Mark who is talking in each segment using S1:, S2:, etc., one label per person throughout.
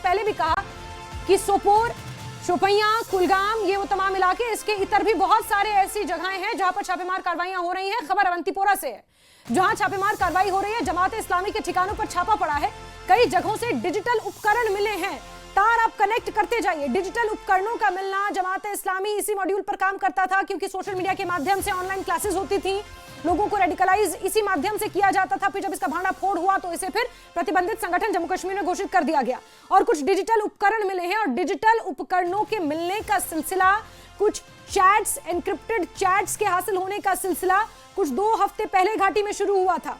S1: पहले भी कहा कि सोपोर, शोपियां, कुलगाम, ये वो तमाम इलाके, इसके इतर भी बहुत सारे ऐसी जगहें हैं जहां पर छापेमार कार्रवाइयां हो रही हैं। खबर अवंतीपोरा से है, जहां छापेमार कार्रवाई हो रही है। जमात इस्लामी के ठिकानों पर छापा पड़ा है। कई जगहों से डिजिटल उपकरण मिले हैं। तार आप कनेक्ट करते जाइए। डिजिटल उपकरणों का मिलना, जमात इस्लामी इसी मॉड्यूल पर काम करता था क्योंकि सोशल मीडिया के माध्यम से ऑनलाइन क्लासेस होती थी, लोगों को रेडिकलाइज इसी माध्यम से किया जाता था। फिर जब इसका भांडाफोड़ हुआ तो इसे फिर प्रतिबंधित संगठन जम्मू कश्मीर में घोषित कर दिया गया और कुछ डिजिटल उपकरण मिले हैं। और डिजिटल उपकरणों के मिलने का सिलसिला, कुछ चैट्स, एनक्रिप्टेड चैट्स के हासिल होने का सिलसिला कुछ 2 हफ्ते पहले घाटी में शुरू हुआ था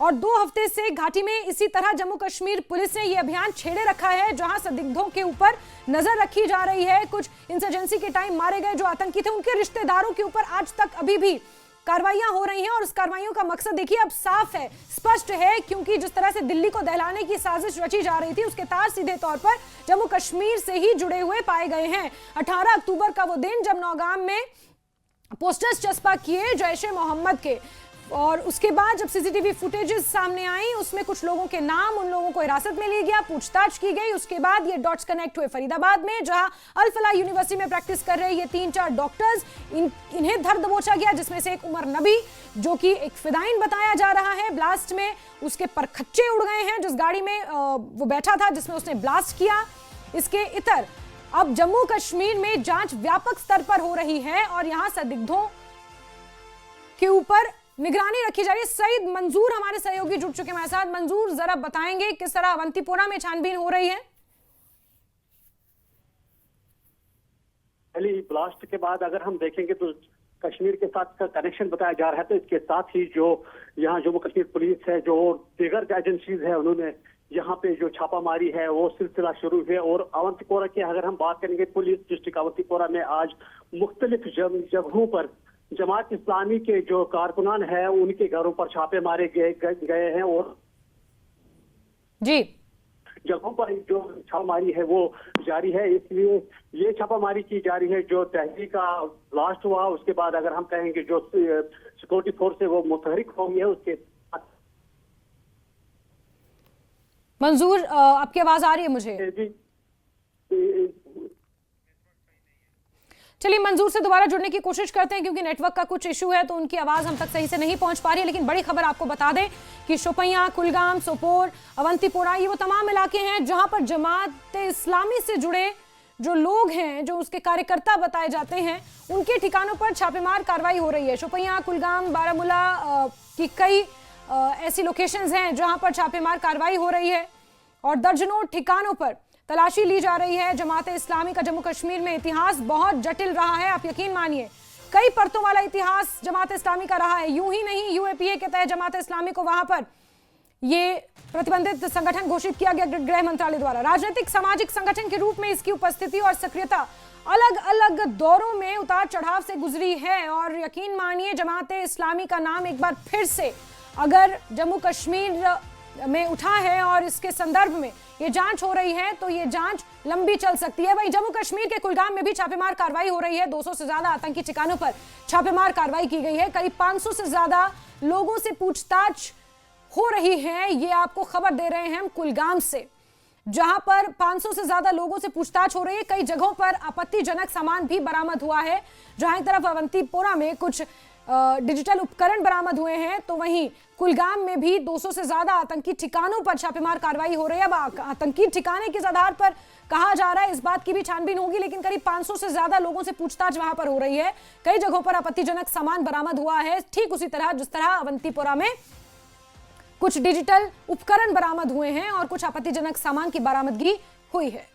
S1: और 2 हफ्ते से घाटी में इसी तरह जम्मू कश्मीर पुलिस ने यह अभियान छेड़े रखा है, जहां संदिग्धों के ऊपर नजर रखी जा रही है। कुछ इंसर्जेंसी के टाइम मारे गए जो आतंकी थे, उनके रिश्तेदारों के ऊपर आज तक अभी भी कार्रवाइयां हो रही हैं और उस कार्रवाइयों का मकसद देखिए अब साफ है, स्पष्ट है, क्योंकि जिस तरह से दिल्ली को दहलाने की साजिश रची जा रही थी, उसके तार सीधे तौर पर जम्मू कश्मीर से ही जुड़े हुए पाए गए हैं। 18 अक्टूबर का वो दिन जब नौगाम में पोस्टर्स चस्पा किए जैश ए मोहम्मद के, और उसके बाद जब सीसीटीवी फुटेजेस सामने आई, उसमें कुछ लोगों के नाम, उन लोगों को हिरासत में लिया गया, पूछताछ की गई। उसके बाद ये डॉट्स कनेक्ट हुए फरीदाबाद में, जहां अल फलाह यूनिवर्सिटी में प्रैक्टिस कर रहे ये 3-4 डॉक्टर्स, इन्हें धर दबोचा गया, जिसमें से एक उमर नबी जो कि एक फिदाइन बताया जा रहा है। ब्लास्ट में उसके परखच्चे उड़ गए हैं, जिस गाड़ी में वो बैठा था जिसमें उसने ब्लास्ट किया। इसके इतर अब जम्मू कश्मीर में जांच व्यापक स्तर पर हो रही है और यहां संदिग्धों के ऊपर निगरानी रखी जा रही है। सईद मंजूर हमारे सहयोगी जुड़ चुके हैं हमारे साथ। मंजूर, जरा बताएंगे किस तरह अवंतीपोरा में छानबीन हो रही है?
S2: पहले ब्लास्ट के बाद अगर हम देखेंगे तो कश्मीर के साथ का कनेक्शन बताया जा रहा है, तो इसके साथ ही जो यहाँ जम्मू कश्मीर पुलिस है, जो दीगर एजेंसीज है, उन्होंने यहाँ पे जो छापामारी है वो सिलसिला शुरू है। और अवंतीपोरा की अगर हम बात करेंगे, पुलिस डिस्ट्रिक्ट अवंतीपोरा में आज मुख्तलिफ जगहों पर जमात इस्लामी के जो कारकुनान है उनके घरों पर छापे मारे गए हैं और
S1: जी
S2: जगहों पर जो छापामारी है वो जारी है। इसलिए ये छापामारी की जा रही है। जो तहरीक का ब्लास्ट हुआ उसके बाद अगर हम कहेंगे जो सिक्योरिटी फोर्स है वो मुतहरिक हो गई है। उसके
S1: मंजूर, आपकी आवाज आ रही है मुझे?
S2: जी
S1: चलिए मंजूर से दोबारा जुड़ने की कोशिश करते हैं, क्योंकि नेटवर्क का कुछ इशू है तो उनकी आवाज हम तक सही से नहीं पहुंच पा रही है। लेकिन बड़ी खबर आपको बता दें कि शोपियां, कुलगाम, सोपोर, अवंतीपोरा, ये वो तमाम इलाके हैं जहां पर जमात इस्लामी से जुड़े जो लोग हैं, जो उसके कार्यकर्ता बताए जाते हैं, उनके ठिकानों पर छापेमार कार्रवाई हो रही है। शोपियां, कुलगाम, बारामूला की कई ऐसी लोकेशंस हैं जहां पर छापेमार कार्रवाई हो रही है और दर्जनों ठिकानों पर तलाशी ली जा रही है। जमात इस्लामी का जम्मू कश्मीर में इतिहास बहुत जटिल रहा है, आप यकीन मानिए, कई परतों वाला इतिहास जमात इस्लामी का रहा है। यूं ही नहीं, यूएपीए के तहत जमात इस्लामी को वहां पर ये प्रतिबंधित संगठन घोषित किया गया गृह मंत्रालय द्वारा। राजनीतिक सामाजिक संगठन के रूप में इसकी उपस्थिति और सक्रियता अलग अलग दौरों में उतार चढ़ाव से गुजरी है और यकीन मानिए जमात इस्लामी का नाम एक बार फिर से अगर जम्मू कश्मीर में उठा है और इसके संदर्भ में ये जांच हो रही है तो ये जांच लंबी चल सकती है। वहीं जम्मू कश्मीर के कुलगाम में भी छापेमार कार्रवाई हो रही है। 200 से ज्यादा आतंकी ठिकानों पर छापेमार कार्रवाई की गई है। करीब 500 से ज्यादा लोगों से पूछताछ हो रही है। ये आपको खबर दे रहे हैं हम कुलगाम से, जहां पर 500 से ज्यादा लोगों से पूछताछ हो रही है। कई जगहों पर आपत्तिजनक सामान भी बरामद हुआ है। जहां एक तरफ अवंतीपोरा में कुछ डिजिटल उपकरण बरामद हुए हैं, तो वहीं कुलगाम में भी 200 से ज्यादा आतंकी ठिकानों पर छापेमार कार्रवाई हो रही है। अब आतंकी ठिकाने किस आधार पर कहा जा रहा है, इस बात की भी छानबीन होगी, लेकिन करीब 500 से ज्यादा लोगों से पूछताछ वहां पर हो रही है। कई जगहों पर आपत्तिजनक सामान बरामद हुआ है, ठीक उसी तरह जिस तरह अवंतीपोरा में कुछ डिजिटल उपकरण बरामद हुए हैं और कुछ आपत्तिजनक सामान की बरामदगी हुई है।